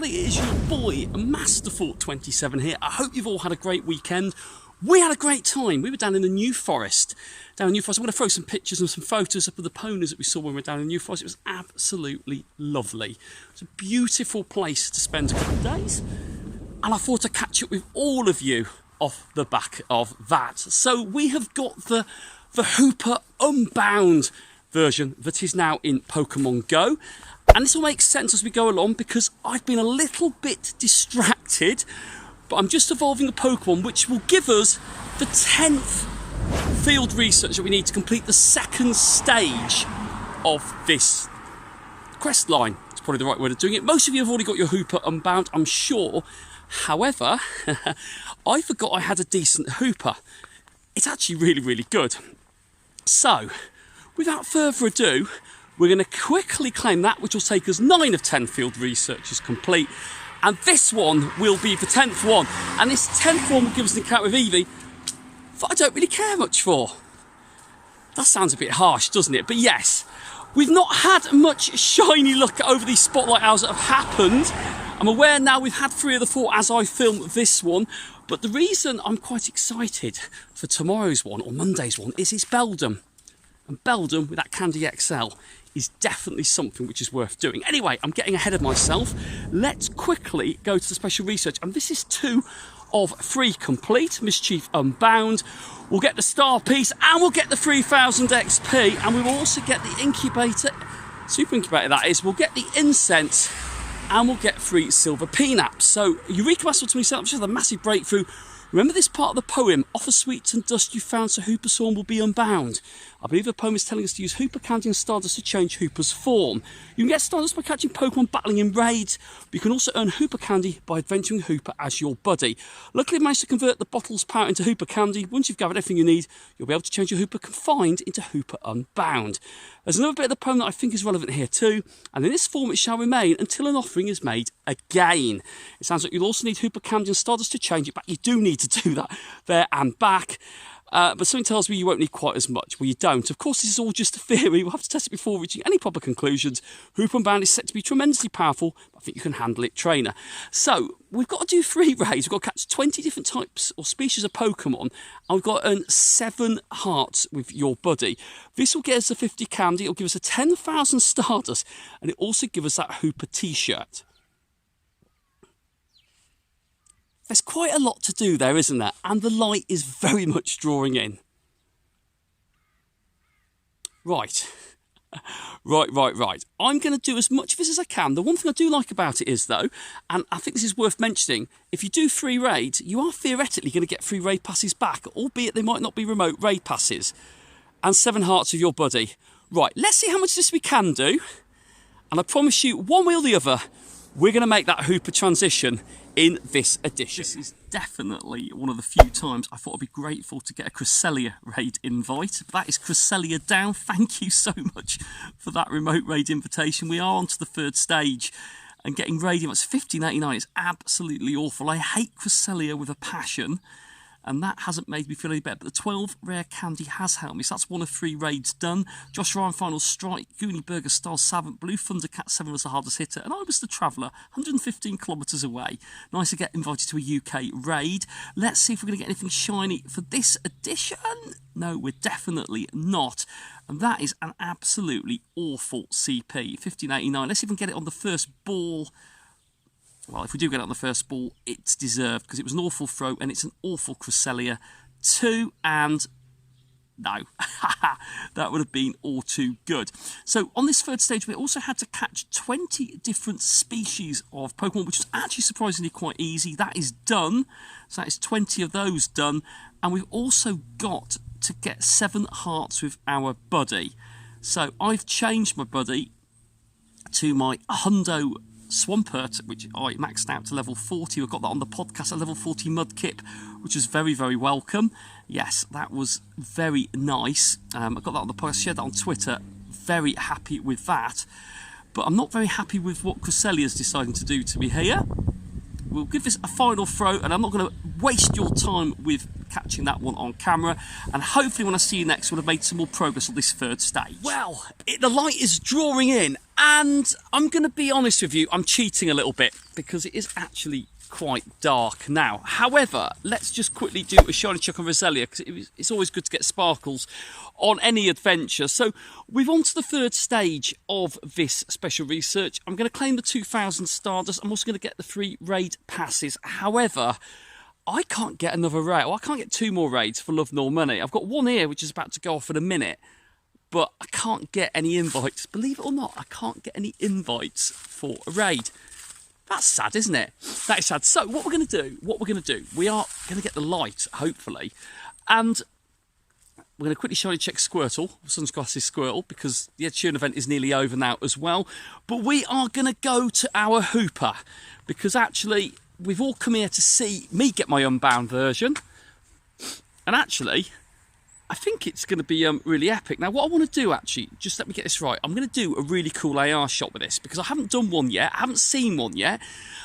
everybody, it is your boy Masterthought27 here. I hope you've all had a great weekend. We had a great time. We were down in the New Forest. I'm going to throw some pictures and some photos up of the ponies that we saw when we were down in the New Forest. It was absolutely lovely. It's a beautiful place to spend a couple of days. And I thought I'd catch up with all of you off the back of that. So we have got the Hoopa Unbound version that is now in Pokémon Go. And this will make sense as we go along because I've been a little bit distracted, but I'm just evolving the Pokemon, which will give us the 10th field research that we need to complete the second stage of this quest line. It's probably the right way of doing it. Most of you have already got your Hoopa Unbound, I'm sure. However, I forgot I had a decent Hoopa. It's actually really, really good. So, without further ado, we're going to quickly claim that, which will take us 9 of 10 field researches complete. And this one will be the 10th one. And this 10th one will give us an encounter with Eevee that I don't really care much for. That sounds a bit harsh, doesn't it? But yes, we've not had much shiny luck over these spotlight hours that have happened. I'm aware now we've had 3 of the 4 as I film this one. But the reason I'm quite excited for tomorrow's one, or Monday's one, is it's Beldum. And Beldum, with that Candy XL, is definitely something which is worth doing. Anyway, I'm getting ahead of myself. Let's quickly go to the special research. And this is 2 of 3 complete. Mischief Unbound. We'll get the star piece and we'll get the 3000 XP. And we will also get the incubator, super incubator that is. We'll get the incense and we'll get 3 silver peanuts. So, Eureka Master 27, which is a massive breakthrough. Remember this part of the poem, off the sweets and dust you found so Hoopa Swarm will be unbound. I believe the poem is telling us to use Hoopa Candy and Stardust to change Hoopa's form. You can get Stardust by catching Pokemon battling in raids, but you can also earn Hoopa Candy by adventuring Hoopa as your buddy. Luckily I managed to convert the bottle's power into Hoopa Candy. Once you've gathered everything you need, you'll be able to change your Hoopa Confined into Hoopa Unbound. There's another bit of the poem that I think is relevant here too, and in this form it shall remain until an offering is made again. It sounds like you'll also need Hoopa Candy and Stardust to change it back. You do need to do that there and back. But something tells me you won't need quite as much. Well, you don't. Of course, this is all just a theory. We'll have to test it before reaching any proper conclusions. Hoopa Unbound is set to be tremendously powerful, but I think you can handle it, trainer. So, we've got to do 3 raids. We've got to catch 20 different types or species of Pokemon, and we've got to earn 7 hearts with your buddy. This will get us a 50 candy, it'll give us a 10,000 Stardust, and it also gives us that Hoopa t-shirt. There's quite a lot to do there, isn't there? And the light is very much drawing in. Right. Right. I'm going to do as much of this as I can. The one thing I do like about it is, though, and I think this is worth mentioning, if you do 3 raids, you are theoretically going to get 3 raid passes back, albeit they might not be remote raid passes. And 7 hearts of your buddy. Right, let's see how much of this we can do. And I promise you, one way or the other, we're going to make that Hoopa transition in this edition. This is definitely one of the few times I thought I'd be grateful to get a Cresselia raid invite. That is Cresselia down. Thank you so much for that remote raid invitation. We are on to the 3rd stage and getting raid invites. 15.89 is absolutely awful. I hate Cresselia with a passion. And that hasn't made me feel any better. But the 12 rare candy has helped me. So that's 1 of 3 raids done. Josh Ryan Final Strike, Goonie Burger Star Savant, Blue Thundercat 7 was the hardest hitter. And I was the traveller, 115 kilometres away. Nice to get invited to a UK raid. Let's see if we're going to get anything shiny for this edition. No, we're definitely not. And that is an absolutely awful CP. 15.89. Let's see if we can get it on the first ball. Well, if we do get it on the first ball, it's deserved because it was an awful throw and it's an awful Cresselia. 2 and no. That would have been all too good. So on this 3rd stage, we also had to catch 20 different species of Pokemon, which was actually surprisingly quite easy. That is done. So that is 20 of those done. And we've also got to get 7 hearts with our buddy. So I've changed my buddy to my Hundo Swampert, which I maxed out to level 40. We've got that on the podcast, a level 40 Mudkip, which was very, very welcome. Yes, that was very nice. I got that on the podcast, shared that on Twitter. Very happy with that. But I'm not very happy with what Cresselia's deciding to do to me here. We'll give this a final throw, and I'm not going to waste your time with catching that one on camera. And hopefully when I see you next, we'll have made some more progress on this 3rd stage. Well, the light is drawing in, And I'm going to be honest with you, I'm cheating a little bit because it is actually quite dark now. However, let's just quickly do a shiny check on Roselia, because it's always good to get sparkles on any adventure. So we've on to the third stage of this special research. I'm going to claim the 2,000 Stardust. I'm also going to get the 3 raid passes. However, I can't get another raid. Well, I can't get 2 more raids for love nor money. I've got 1 here which is about to go off in a minute, but I can't get any invites. Believe it or not, I can't get any invites for a raid. That's sad, isn't it? That is sad. So what we're going to do, we are going to get the light, hopefully, and we're going to quickly shiny check Squirtle, Sunglasses Squirtle, because the Ed Sheeran event is nearly over now as well. But we are going to go to our Hoopa, because actually we've all come here to see me get my Unbound version, and actually I think it's going to be really epic. Now, what I want to do, actually, just let me get this right. I'm going to do a really cool AR shot with this, because I haven't done one yet. I haven't seen one yet.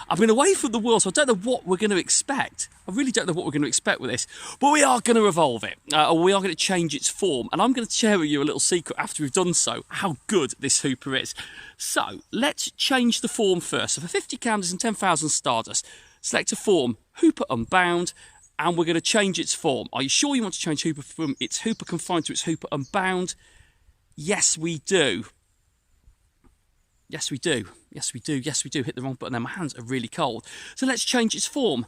I've been away from the world, so I don't know what we're going to expect. I really don't know what we're going to expect with this. But we are going to evolve it, or we are going to change its form. And I'm going to share with you a little secret after we've done so, how good this Hoopa is. So, let's change the form first. So, for 50 candles and 10,000 Stardust, select a form, Hoopa Unbound, and we're going to change its form. Are you sure you want to change Hoopa from its Hoopa Confined to its Hoopa Unbound? Yes, we do. Yes, we do. Yes, we do. Yes, we do. Hit the wrong button there. My hands are really cold. So let's change its form.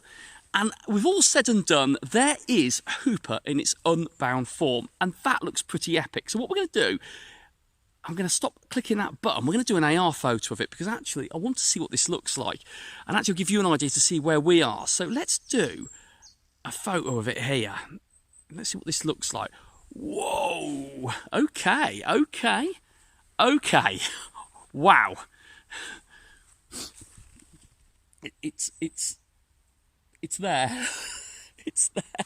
And we've all said and done, there is Hoopa in its Unbound form. And that looks pretty epic. So what we're going to do, I'm going to stop clicking that button. We're going to do an AR photo of it, because actually I want to see what this looks like. And actually give you an idea to see where we are. So let's do a photo of it here. Let's see what this looks like. Whoa. Okay. Wow. It's there. It's there.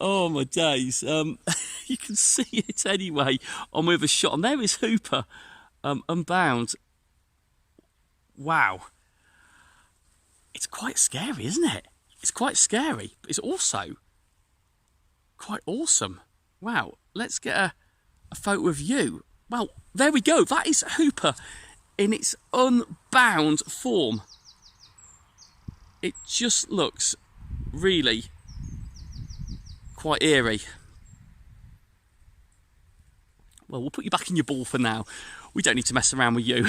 Oh my days. You can see it anyway on with a shot. And there is Hoopa Unbound. Wow. It's quite scary, isn't it? It's quite scary, but it's also quite awesome. Wow, let's get a photo of you. Well, there we go. That is Hoopa in its Unbound form. It just looks really quite eerie. Well, we'll put you back in your ball for now. We don't need to mess around with you.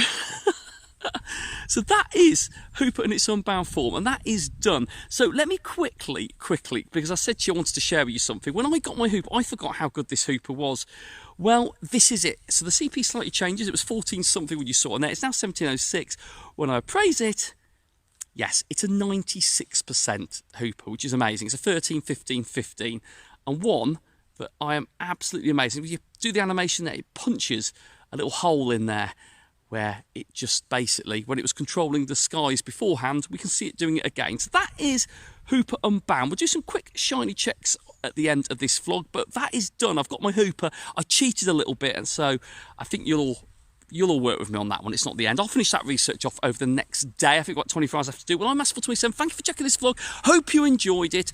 So that is Hoopa in its Unbound form, and that is done. So let me quickly, because I said to you I wanted to share with you something. When I got my Hoopa, I forgot how good this Hoopa was. Well, this is it. So the CP slightly changes. It was 14 something when you saw it on there. It's now 1706. When I appraise it, yes, it's a 96% Hoopa, which is amazing. It's a 13, 15, 15, and one that I am absolutely amazing. When you do the animation there, it punches a little hole in there, where it just basically, when it was controlling the skies beforehand, we can see it doing it again. So that is Hoopa Unbound. We'll do some quick shiny checks at the end of this vlog, but that is done. I've got my Hoopa. I cheated a little bit, and so I think you'll all work with me on that one. It's not the end. I'll finish that research off over the next day. I think we've got 24 hours left to do. Well, I'm Masterful27. Thank you for checking this vlog. Hope you enjoyed it.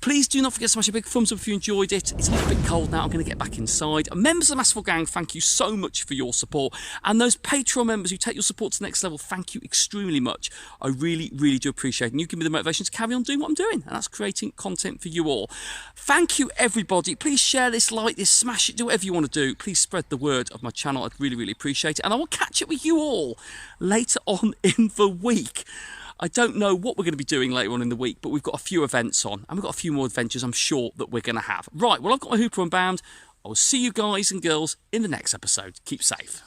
Please do not forget to smash a big thumbs up if you enjoyed it. It's a little bit cold now. I'm going to get back inside. And members of the Masterful Gang, thank you so much for your support. And those Patreon members who take your support to the next level, thank you extremely much. I really, really do appreciate it. And you give me the motivation to carry on doing what I'm doing. And that's creating content for you all. Thank you, everybody. Please share this, like this, smash it, do whatever you want to do. Please spread the word of my channel. I'd really, really appreciate it. And I will catch up with you all later on in the week. I don't know what we're going to be doing later on in the week, but we've got a few events on, and we've got a few more adventures I'm sure that we're going to have. Right, well, I've got my Hoopa Unbound. I will see you guys and girls in the next episode. Keep safe.